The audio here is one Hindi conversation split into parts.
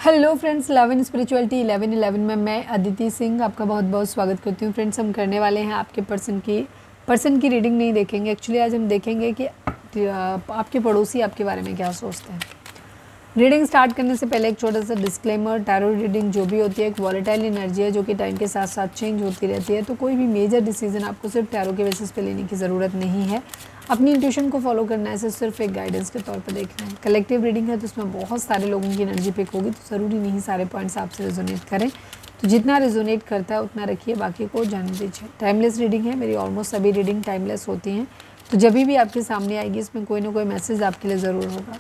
हेलो फ्रेंड्स, 11 स्पिरिचुअलिटी 11 में मैं अदिति सिंह आपका बहुत बहुत स्वागत करती हूँ। फ्रेंड्स, हम करने वाले हैं आपके पर्सन की रीडिंग नहीं देखेंगे। एक्चुअली आज हम देखेंगे कि आपके पड़ोसी आपके बारे में क्या सोचते हैं। रीडिंग स्टार्ट करने से पहले एक छोटा सा डिस्क्लेमर, टैरो रीडिंग जो भी होती है एक वॉलेटाइल एनर्जी है जो कि टाइम के साथ साथ चेंज होती रहती है। तो कोई भी मेजर डिसीजन आपको सिर्फ टैरो के बेसिस पे लेने की ज़रूरत नहीं है। अपनी इंट्यूशन को फॉलो करना है, सिर्फ एक गाइडेंस के तौर पर देखना है। कलेक्टिव रीडिंग है तो उसमें बहुत सारे लोगों की एनर्जी पिक होगी, तो ज़रूरी नहीं सारे पॉइंट्स आपसे रेजोनेट करें। तो जितना रेजोनेट करता है उतना रखिए, बाकी को जाने दीजिए। टाइमलेस रीडिंग है, मेरी ऑलमोस्ट सभी रीडिंग टाइमलेस होती हैं। तो जब भी आपके सामने आएगी इसमें कोई ना कोई मैसेज आपके लिए ज़रूर होगा।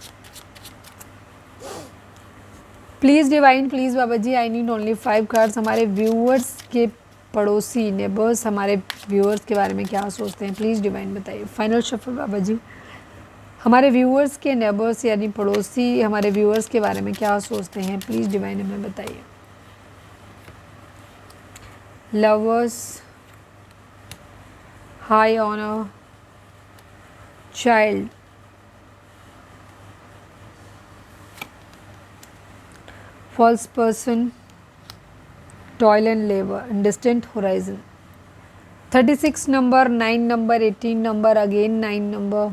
Please divine, please Baba ji, I need only 5 cards. हमारे व्यूअर्स के पड़ोसी नेबर्स हमारे व्यूअर्स के बारे में क्या सोचते हैं, प्लीज़ डिवाइन बताइए। फाइनल शफल बाबा जी, हमारे व्यूअर्स के नेबर्स यानी पड़ोसी हमारे व्यूअर्स के बारे में क्या सोचते हैं, प्लीज़ डिवाइन हमें बताइए। Lovers, high honour, child, false person, toil and labor, and distant horizon. 36 number, 9 number, 18 number, again 9 number,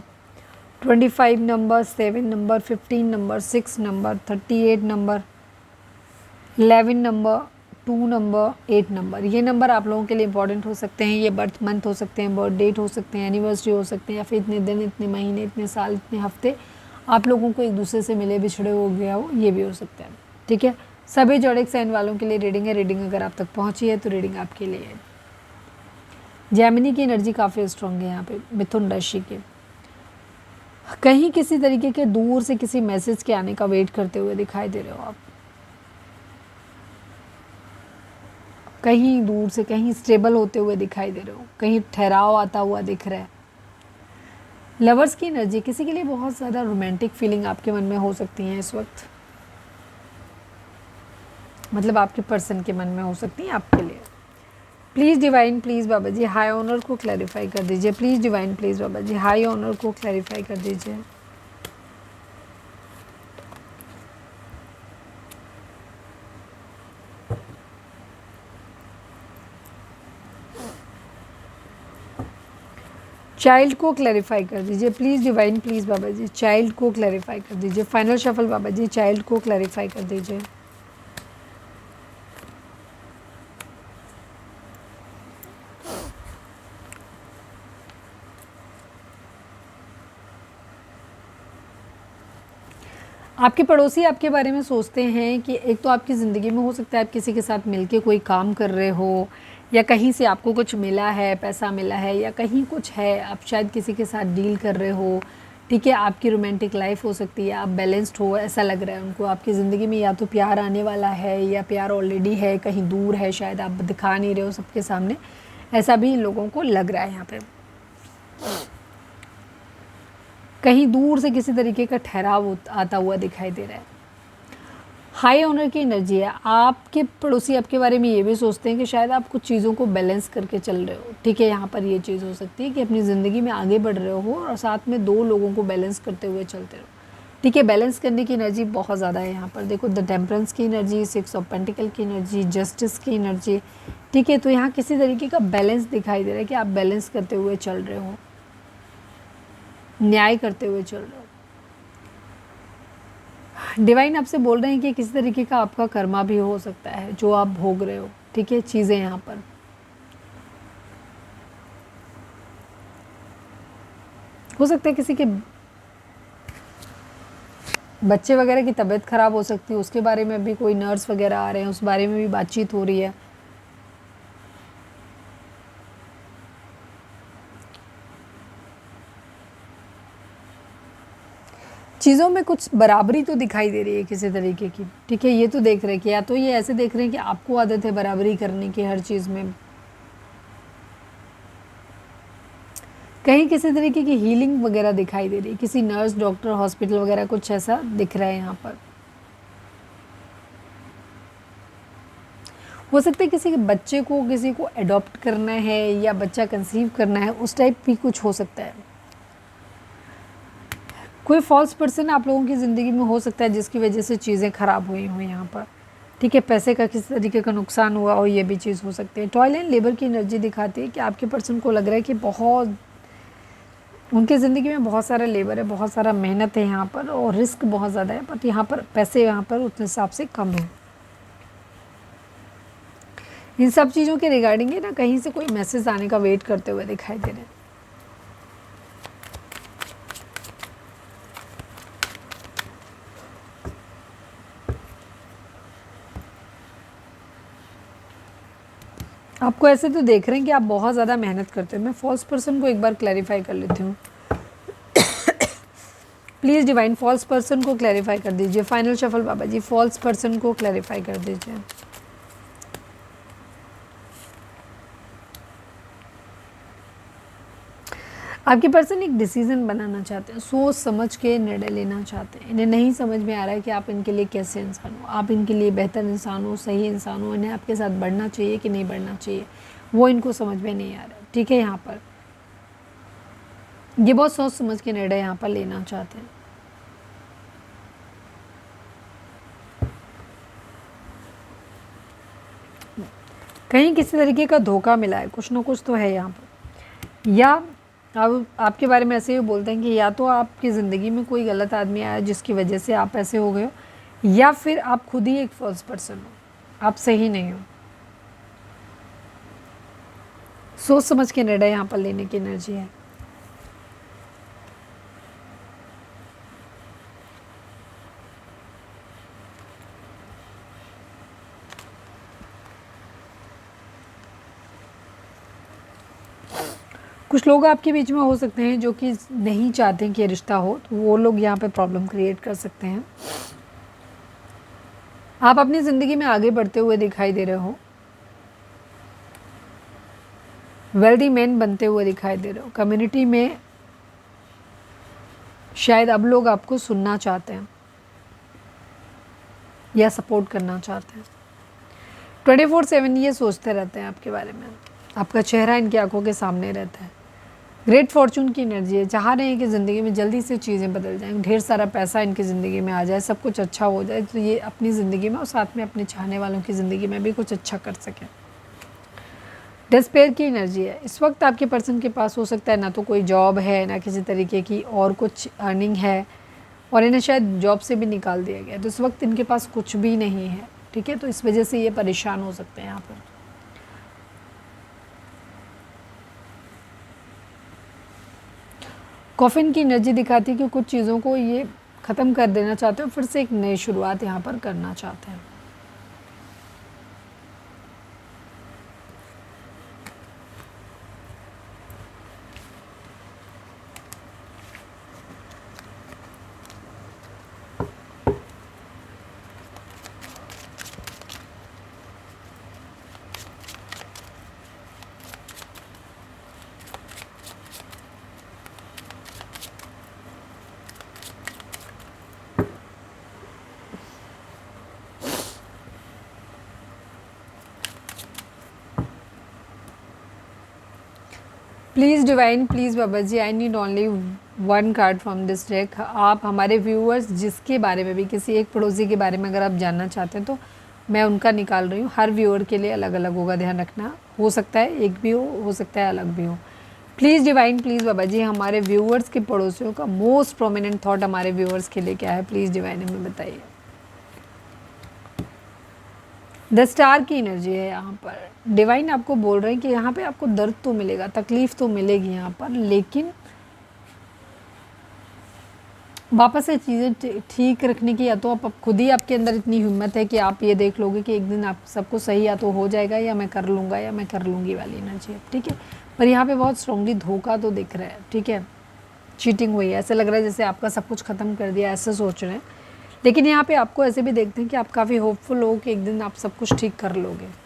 25 number, 7 number, 15 number, 6 number, 38 number, 11 number, 2 number, 8 number. ये नंबर आप लोगों के लिए इंपॉर्टेंट हो सकते हैं। ये बर्थ मंथ हो सकते हैं, बर्थ डेट हो सकते हैं, एनिवर्सरी हो सकते हैं, या फिर इतने दिन, इतने महीने, इतने साल, इतने हफ्ते आप लोगों को एक दूसरे से मिले बिछड़े हो गया हो, ये भी हो सकता है। ठीक है, सभी जोडिक साइन वालों के लिए रीडिंग है। रीडिंग अगर आप तक पहुंची है तो रीडिंग आपके लिए है। जैमिनी की एनर्जी काफ़ी स्ट्रॉन्ग है यहाँ पे, मिथुन राशि के। कहीं किसी तरीके के दूर से किसी मैसेज के आने का वेट करते हुए दिखाई दे रहे हो आप। कहीं दूर से, कहीं स्टेबल होते हुए दिखाई दे रहे हो, कहीं ठहराव आता हुआ दिख रहा है। लवर्स की एनर्जी, किसी के लिए बहुत ज़्यादा रोमांटिक फीलिंग आपके मन में हो सकती है इस वक्त, मतलब आपके पर्सन के मन में हो सकती है आपके लिए। Please divine, please Baba ji, high honour को क्लैरिफाई कर दीजिए। Please divine, please Baba ji, high honour को क्लैरिफाई कर दीजिए। चाइल्ड को क्लैरिफाई कर दीजिए। Please divine, please Baba ji, child को क्लैरिफाई कर दीजिए। Final shuffle Baba ji, child को क्लैरिफाई कर दीजिए। आपके पड़ोसी आपके बारे में सोचते हैं कि एक तो आपकी ज़िंदगी में हो सकता है आप किसी के साथ मिलके कोई काम कर रहे हो, या कहीं से आपको कुछ मिला है, पैसा मिला है, या कहीं कुछ है, आप शायद किसी के साथ डील कर रहे हो। ठीक है, आपकी रोमांटिक लाइफ हो सकती है, आप बैलेंस्ड हो ऐसा लग रहा है उनको। आपकी ज़िंदगी में या तो प्यार आने वाला है या प्यार ऑलरेडी है, कहीं दूर है, शायद आप दिखा नहीं रहे हो सबके सामने, ऐसा भी लोगों को लग रहा है यहाँ पे। कहीं दूर से किसी तरीके का ठहराव आता हुआ दिखाई दे रहा है। हाई ऑनर की एनर्जी है। आपके पड़ोसी आपके बारे में ये भी सोचते हैं कि शायद आप कुछ चीज़ों को बैलेंस करके चल रहे हो। ठीक है, यहाँ पर ये चीज़ हो सकती है कि अपनी ज़िंदगी में आगे बढ़ रहे हो और साथ में दो लोगों को बैलेंस करते हुए चलते रहो। ठीक है, बैलेंस करने की एनर्जी बहुत ज़्यादा है यहाँ पर। देखो, द टेम्परेंस की एनर्जी, 6 ऑफ पेंटिकल की एनर्जी, जस्टिस की एनर्जी। ठीक है, तो यहाँ किसी तरीके का बैलेंस दिखाई दे रहा है कि आप बैलेंस करते हुए चल रहे हो, न्याय करते हुए चल रहे हो। डिवाइन आपसे बोल रहे हैं कि किसी तरीके का आपका कर्मा भी हो सकता है जो आप भोग रहे हो। ठीक है, चीज़ें यहाँ पर हो सकता है किसी के बच्चे वगैरह की तबीयत खराब हो सकती है, उसके बारे में भी कोई नर्स वगैरह आ रहे हैं, उस बारे में भी बातचीत हो रही है। चीज़ों में कुछ बराबरी तो दिखाई दे रही है किसी तरीके की। ठीक है, ये तो देख रहे हैं कि या तो ये ऐसे देख रहे हैं कि आपको आदत है बराबरी करने की हर चीज़ में। कहीं किसी तरीके की हीलिंग वगैरह दिखाई दे रही है, किसी नर्स, डॉक्टर, हॉस्पिटल वगैरह कुछ ऐसा दिख रहा है यहाँ पर। हो सकता है किसी के बच्चे को किसी को अडॉप्ट करना है या बच्चा कंसीव करना है, उस टाइप भी कुछ हो सकता है। कोई फॉल्स पर्सन आप लोगों की ज़िंदगी में हो सकता है जिसकी वजह से चीज़ें ख़राब हुई हुई यहाँ पर, ठीक है। पैसे का किसी तरीके का नुकसान हुआ हो, ये भी चीज़ हो सकती है। टॉयल एंड लेबर की एनर्जी दिखाती है कि आपके पर्सन को लग रहा है कि बहुत उनकी ज़िंदगी में बहुत सारा लेबर है, बहुत सारा मेहनत है यहाँ पर, और रिस्क बहुत ज़्यादा है, बट यहाँ पर पैसे यहाँ पर उतने हिसाब से कम है। इन सब चीज़ों के रिगार्डिंग ना कहीं से कोई मैसेज आने का वेट करते हुए दिखाई दे रहे हैं। आपको ऐसे तो देख रहे हैं कि आप बहुत ज़्यादा मेहनत करते हो। मैं फॉल्स पर्सन को एक बार क्लैरिफाई कर लेती हूँ। प्लीज़ डिवाइन फॉल्स पर्सन को क्लैरिफाई कर दीजिए। फाइनल शफल बाबा जी, फॉल्स पर्सन को क्लैरिफाई कर दीजिए। आपके पर्सन एक डिसीजन बनाना चाहते हैं, सोच समझ के निर्णय लेना चाहते हैं। इन्हें नहीं समझ में आ रहा है कि आप इनके लिए कैसे इंसान हो, आप इनके लिए बेहतर इंसान हो, सही इंसान हो, इन्हें आपके साथ बढ़ना चाहिए कि नहीं बढ़ना चाहिए, वो इनको समझ में नहीं आ रहा है, ठीक है। यहाँ पर ये बहुत सोच समझ के निर्णय यहाँ पर लेना चाहते हैं। कहीं किसी तरीके का धोखा मिला है, कुछ ना कुछ तो है यहाँ पर। या अब आपके बारे में ऐसे ही बोलते हैं कि या तो आपकी ज़िंदगी में कोई गलत आदमी आया जिसकी वजह से आप ऐसे हो गए हो, या फिर आप खुद ही एक फॉल्स पर्सन हो, आप सही नहीं हो। सोच समझ के निर्णय यहाँ पर लेने की एनर्जी है। कुछ लोग आपके बीच में हो सकते हैं जो कि नहीं चाहते कि ये रिश्ता हो, तो वो लोग यहाँ पे प्रॉब्लम क्रिएट कर सकते हैं। आप अपनी ज़िंदगी में आगे बढ़ते हुए दिखाई दे रहे हो, वेल्दी मैन बनते हुए दिखाई दे रहे हो। कम्युनिटी में शायद अब लोग आपको सुनना चाहते हैं या सपोर्ट करना चाहते हैं। 24/7 ये सोचते रहते हैं आपके बारे में, आपका चेहरा इनकी आंखों के सामने रहता है। ग्रेट फॉर्चून की एनर्जी है, चाह रहे हैं कि ज़िंदगी में जल्दी से चीज़ें बदल जाएं, ढेर सारा पैसा इनकी ज़िंदगी में आ जाए, सब कुछ अच्छा हो जाए, तो ये अपनी ज़िंदगी में और साथ में अपने चाहने वालों की ज़िंदगी में भी कुछ अच्छा कर सकें। डिस्पेयर की एनर्जी है, इस वक्त आपके पर्सन के पास हो सकता है ना तो कोई जॉब है, ना किसी तरीके की और कुछ अर्निंग है, और इन्हें शायद जॉब से भी निकाल दिया गया, तो इस वक्त इनके पास कुछ भी नहीं है, ठीक है। तो इस वजह से ये परेशान हो सकते हैं यहाँ पर। कॉफिन की एनर्जी दिखाती है कि कुछ चीज़ों को ये ख़त्म कर देना चाहते हैं, फिर से एक नई शुरुआत यहाँ पर करना चाहते हैं। Please divine, please Baba ji, I need only 1 card from this deck. आप हमारे व्यूअर्स जिसके बारे में भी, किसी एक पड़ोसी के बारे में अगर आप जानना चाहते हैं तो मैं उनका निकाल रही हूँ। हर व्यूअर के लिए अलग अलग होगा, ध्यान रखना। हो सकता है एक भी हो सकता है अलग भी हो। प्लीज़ डिवाइन, प्लीज़ बाबा जी, हमारे व्यूअर्स के पड़ोसियों का मोस्ट प्रोमिनेंट थॉट हमारे व्यूअर्स के लिए क्या है, प्लीज़ डिवाइन हमें बताइए। द स्टार की एनर्जी है यहाँ पर। डिवाइन आपको बोल रहे हैं कि यहाँ पे आपको दर्द तो मिलेगा, तकलीफ़ तो मिलेगी यहाँ पर, लेकिन वापस से चीज़ें ठीक रखने की, या तो आप खुद ही, आपके अंदर इतनी हिम्मत है कि आप ये देख लोगे कि एक दिन आप सबको सही या तो हो जाएगा, या मैं कर लूँगा या मैं कर लूँगी वाली एनर्जी है, ठीक है। पर यहाँ पे बहुत स्ट्रांगली धोखा तो दिख रहा है, ठीक है। चीटिंग हुई है, ऐसा लग रहा है जैसे आपका सब कुछ ख़त्म कर दिया, ऐसा सोच रहे हैं। लेकिन यहाँ पे आपको ऐसे भी देखते हैं कि आप काफ़ी होपफुल हो कि एक दिन आप सब कुछ ठीक कर लोगे।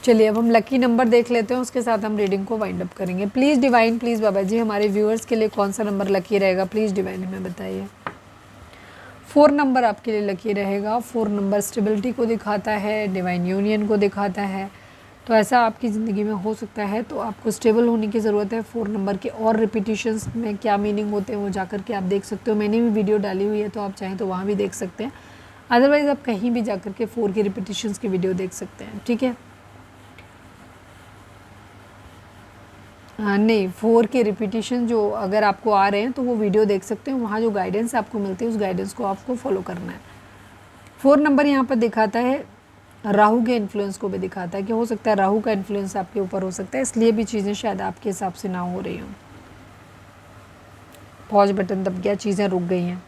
चलिए अब हम लकी नंबर देख लेते हैं, उसके साथ हम रीडिंग को वाइंड अप करेंगे। प्लीज़ डिवाइन, प्लीज़ बाबा जी हमारे व्यूअर्स के लिए कौन सा नंबर लकी रहेगा, प्लीज़ डिवाइन हमें बताइए। 4 नंबर आपके लिए लकी रहेगा। 4 नंबर स्टेबिलिटी को दिखाता है, डिवाइन यूनियन को दिखाता है। तो ऐसा आपकी ज़िंदगी में हो सकता है, तो आपको स्टेबल होने की ज़रूरत है। 4 नंबर के और रिपीटिशंस में क्या मीनिंग होते हैं वो जा कर के आप देख सकते हो। मैंने भी वीडियो डाली हुई है, तो आप चाहें तो वहाँ भी देख सकते हैं। अदरवाइज़ आप कहीं भी जा कर के 4 की रिपीटिशंस की वीडियो देख सकते हैं, ठीक है। नहीं, 4 के रिपीटिशन जो अगर आपको आ रहे हैं तो वो वीडियो देख सकते हैं, वहाँ जो गाइडेंस आपको मिलती है उस गाइडेंस को आपको फॉलो करना है। 4 नंबर यहाँ पर दिखाता है राहु के इन्फ्लुएंस को भी दिखाता है कि हो सकता है राहु का इन्फ्लुएंस आपके ऊपर हो सकता है, इसलिए भी चीज़ें शायद आपके हिसाब से ना हो रही हों। पॉज बटन दब गया, चीज़ें रुक गई हैं।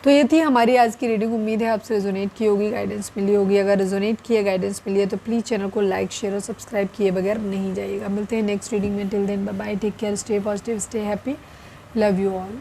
तो ये थी हमारी आज की रीडिंग। उम्मीद है आपसे रेजोनेट की होगी, गाइडेंस मिली होगी। अगर रेजोनेट किए, गाइडेंस मिली है तो प्लीज़ चैनल को लाइक, शेयर और सब्सक्राइब किए बगैर नहीं जाइएगा। मिलते हैं नेक्स्ट रीडिंग में। Till then bye bye, take care, stay positive, stay happy, love you all.